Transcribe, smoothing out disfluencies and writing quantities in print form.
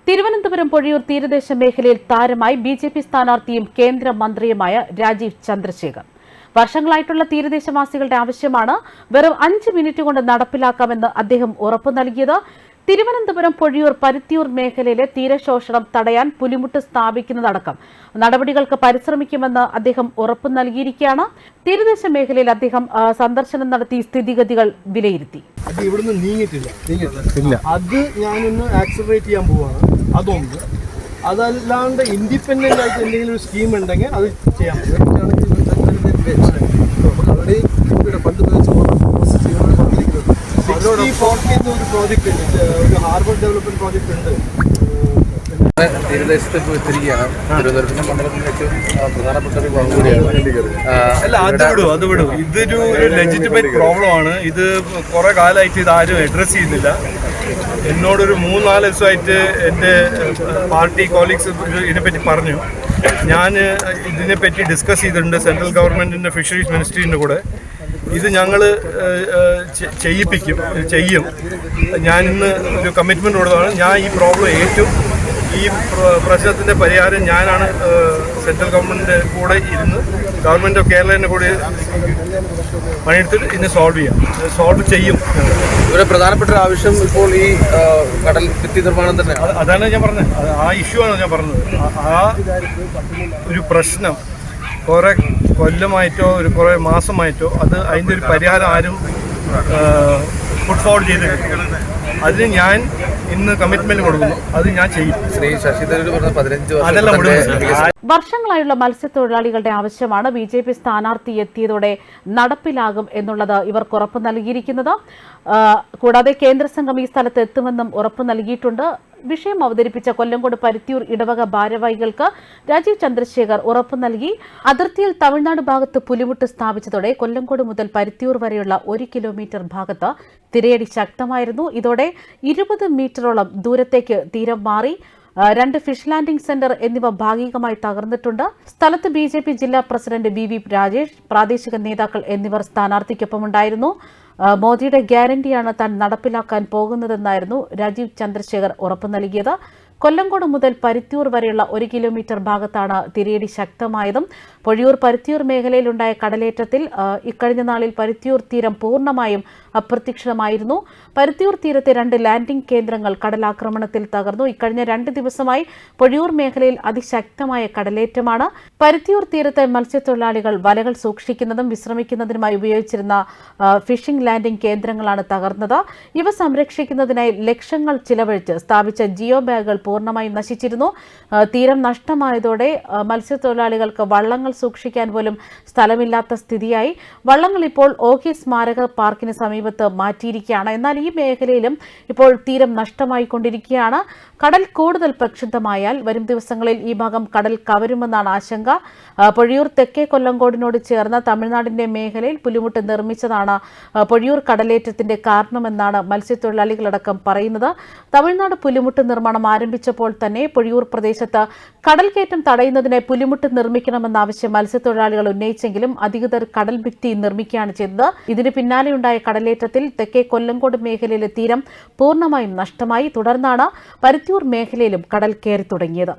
തിരുവനന്തപുരം പൊഴിയൂർ തീരദേശ മേഖലയിൽ താരമായി ബിജെപി സ്ഥാനാർത്ഥിയും കേന്ദ്രമന്ത്രിയുമായ രാജീവ് ചന്ദ്രശേഖർ. വർഷങ്ങളായിട്ടുള്ള തീരദേശവാസികളുടെ ആവശ്യമാണ് വെറും 5 മിനിറ്റ് കൊണ്ട് നടപ്പിലാക്കാമെന്ന് അദ്ദേഹം ഉറപ്പു നൽകിയത്. തിരുവനന്തപുരം പൊഴിയൂർ പരുത്തിയൂർ മേഖലയിലെ തീരശോഷണം തടയാൻ പുലിമുട്ട് സ്ഥാപിക്കുന്നതടക്കം നടപടികൾക്ക് പരിശ്രമിക്കുമെന്ന് അദ്ദേഹം ഉറപ്പു നൽകിയിരിക്കുകയാണ്. തീരദേശ മേഖലയിൽ അദ്ദേഹം സന്ദർശനം നടത്തി സ്ഥിതിഗതികൾ വിലയിരുത്തി. അത് ഇവിടുന്ന് നീങ്ങിയിട്ടില്ല. അത് ഞാനൊന്ന് ആക്സിലറേറ്റ് ചെയ്യാൻ പോവാണ്. അതൊന്ന്. അതല്ലാണ്ട് ഇൻഡിപെൻഡന്റ് ആയിട്ട് എന്തെങ്കിലും ഒരു സ്കീം ഉണ്ടെങ്കിൽ അത് ചെയ്യാൻ ഒരു പ്രോജക്റ്റ് ഉണ്ട്, ഒരു ഹാർബർ ഡെവലപ്മെന്റ് പ്രോജക്റ്റ് ഉണ്ട്. തീരദേശത്ത് ഇപ്പോൾ എത്തിരിക്കുകയാണ്. തിരുവനന്തപുരത്തിന്റെ മണ്ഡലത്തിലെ ഏറ്റവും പ്രധാനപ്പെട്ട ഒരു ഭാഗം കൂടിയാണ്. അല്ല, അത് വിടും. ഇതൊരു ലെജിറ്റിമേറ്റ് പ്രോബ്ലം ആണ്. ഇത് കുറെ കാലമായിട്ട് ഇത് ആരും അഡ്രസ് ചെയ്യുന്നില്ല. എന്നോടൊരു 3-4 ദിവസമായിട്ട് എൻ്റെ പാർട്ടി കോളീഗ്സ് ഇതിനെപ്പറ്റി പറഞ്ഞു. ഞാൻ ഇതിനെപ്പറ്റി ഡിസ്കസ് ചെയ്തിട്ടുണ്ട് സെൻട്രൽ ഗവൺമെൻറ്റിൻ്റെ ഫിഷറീസ് മിനിസ്ട്രീൻ്റെ കൂടെ. ഇത് ഞങ്ങൾ ചെയ്യും. ഞാനിന്ന് ഒരു കമ്മിറ്റ്മെൻറ്റ് കൊടുത്തതാണ്. ഞാൻ ഈ പ്രോബ്ലം ഏറ്റവും ഈ പ്രശ്നത്തിൻ്റെ പരിഹാരം ഞാനാണ് സെൻട്രൽ ഗവൺമെൻറ്റിൻ്റെ കൂടെ ഇരുന്ന് ഗവൺമെൻറ് ഓഫ് കേരളത്തിൻ്റെ കൂടെ പണിയെടുത്തിട്ട് ഇതിനെ സോൾവ് ചെയ്യും. ഒരു പ്രധാനപ്പെട്ട ഒരു ആവശ്യം ഇപ്പോൾ ഈ കടൽ ഭിത്തി നിർമ്മാണം തന്നെ. അതാണ് ഞാൻ പറഞ്ഞത്. ആ ഇഷ്യൂ ആണ് ഞാൻ പറഞ്ഞത്. ആ ഒരു പ്രശ്നം കുറേ കൊല്ലമായിട്ടോ കുറേ മാസമായിട്ടോ അതിൻ്റെ ഒരു പരിഹാരം ആരും ഫുഡ് ഫോർവേഡ് ചെയ്തിട്ടില്ല. അതിന് ഞാൻ ഇന്ന് കമ്മിറ്റ്മെന്റ് കൊടുക്കുന്നു. അത് ഞാൻ ചെയ്യും. ശ്രീ ശശി തരൂർ പറഞ്ഞ 15 അതെല്ലാം വർഷങ്ങളായുള്ള മത്സ്യത്തൊഴിലാളികളുടെ ആവശ്യമാണ് ബിജെപി സ്ഥാനാർത്ഥി എത്തിയതോടെ നടപ്പിലാകും എന്നുള്ളത് ഇവർക്ക് ഉറപ്പ് നൽകിയിരിക്കുന്നത്. കൂടാതെ കേന്ദ്ര സംഘം ഈ സ്ഥലത്ത് എത്തുമെന്നും ഉറപ്പ് നൽകിയിട്ടുണ്ട്. വിഷയം അവതരിപ്പിച്ച കൊല്ലങ്കോട് പരുത്തിയൂർ ഇടവക ഭാരവാഹികൾക്ക് രാജീവ് ചന്ദ്രശേഖർ ഉറപ്പ് നൽകി. അതിർത്തിയിൽ തമിഴ്നാട് ഭാഗത്ത് പുലിമുട്ട് സ്ഥാപിച്ചതോടെ കൊല്ലങ്കോട് മുതൽ പരുത്തിയൂർ വരെയുള്ള 1 കിലോമീറ്റർ ഭാഗത്ത് തിരയടി ശക്തമായിരുന്നു. ഇതോടെ 20 മീറ്ററോളം ദൂരത്തേക്ക് തീരം മാറി. 2 ഫിഷ് ലാൻഡിംഗ് സെന്റർ എന്നിവ ഭാഗികമായി തകർന്നിട്ടുണ്ട്. സ്ഥലത്ത് ബിജെപി ജില്ലാ പ്രസിഡന്റ് വി രാജേഷ്, പ്രാദേശിക നേതാക്കൾ എന്നിവർ സ്ഥാനാർത്ഥിക്കൊപ്പമുണ്ടായിരുന്നു. മോദിയുടെ ഗ്യാരണ്ടിയാണ് താൻ നടപ്പിലാക്കാൻ പോകുന്നതെന്നായിരുന്നു രാജീവ് ചന്ദ്രശേഖർ ഉറപ്പു നൽകിയത്. കൊല്ലങ്കോട് മുതൽ പരുത്തിയൂർ വരെയുള്ള 1 കിലോമീറ്റർ ഭാഗത്താണ് തിരയടി ശക്തമായതും. പൊഴിയൂർ പരുത്തിയൂർ മേഖലയിലുണ്ടായ കടലേറ്റത്തിൽ ഇക്കഴിഞ്ഞ നാളിൽ പരുത്തിയൂർ തീരം പൂർണ്ണമായും അപ്രത്യക്ഷമായിരുന്നു. പരുത്തിയൂർ തീരത്തെ 2 ലാൻഡിംഗ് കേന്ദ്രങ്ങൾ കടലാക്രമണത്തിൽ തകർന്നു. ഇക്കഴിഞ്ഞ 2 ദിവസമായി പൊഴിയൂർ മേഖലയിൽ അതിശക്തമായ കടലേറ്റമാണ്. പരുത്തിയൂർ തീരത്തെ മത്സ്യത്തൊഴിലാളികൾ വലകൾ സൂക്ഷിക്കുന്നതും വിശ്രമിക്കുന്നതിനുമായി ഉപയോഗിച്ചിരുന്ന ഫിഷിംഗ് ലാൻഡിംഗ് കേന്ദ്രങ്ങളാണ് തകർന്നത്. ഇവ സംരക്ഷിക്കുന്നതിനായി ലക്ഷങ്ങൾ ചിലവഴിച്ച് സ്ഥാപിച്ച ജിയോ ബാഗുകൾ പൂർണ്ണമായും നശിച്ചിരുന്നു. തീരം നഷ്ടമായതോടെ മത്സ്യത്തൊഴിലാളികൾക്ക് വള്ളങ്ങൾ സൂക്ഷിക്കാൻ പോലും സ്ഥലമില്ലാത്ത സ്ഥിതിയായി. വള്ളങ്ങൾ ഇപ്പോൾ ഓഖി സ്മാരക പാർക്കിന് സമീപത്ത് മാറ്റിയിരിക്കുകയാണ്. എന്നാൽ ഈ മേഖലയിലും ഇപ്പോൾ തീരം നഷ്ടമായിക്കൊണ്ടിരിക്കുകയാണ്. കടൽ കൂടുതൽ പ്രക്ഷുബ്ധമായാൽ വരും ദിവസങ്ങളിൽ ഈ ഭാഗം കടൽ കവരുമെന്നാണ് ആശങ്ക. പൊഴിയൂർ തെക്കേ കൊല്ലങ്കോടിനോട് ചേർന്ന തമിഴ്നാടിന്റെ മേഖലയിൽ പുലിമുട്ട് നിർമ്മിച്ചതാണ് പൊഴിയൂർ കടലേറ്റത്തിന്റെ കാരണമെന്നാണ് മത്സ്യത്തൊഴിലാളികളടക്കം പറയുന്നത്. തമിഴ്നാട് പുലിമുട്ട് നിർമ്മാണം ആരംഭിച്ചപ്പോൾ തന്നെ പൊഴിയൂർ പ്രദേശത്ത് കടൽക്കയറ്റം തടയുന്നതിനായി പുലിമുട്ട് നിർമ്മിക്കണമെന്ന ആവശ്യം മത്സ്യത്തൊഴിലാളികൾ ഉന്നയിച്ചെങ്കിലും അധികൃതർ കടൽ ഭിത്തി നിർമ്മിക്കുകയാണ് ചെയ്തത്. ഇതിന് പിന്നാലെയുണ്ടായ കടലേറ്റത്തിൽ തെക്കേ കൊല്ലങ്കോട് മേഖലയിലെ തീരം പൂർണ്ണമായും നഷ്ടമായി. തുടർന്നാണ് പരുത്തിയൂർ മേഖലയിലും കടൽ കയറി തുടങ്ങിയത്.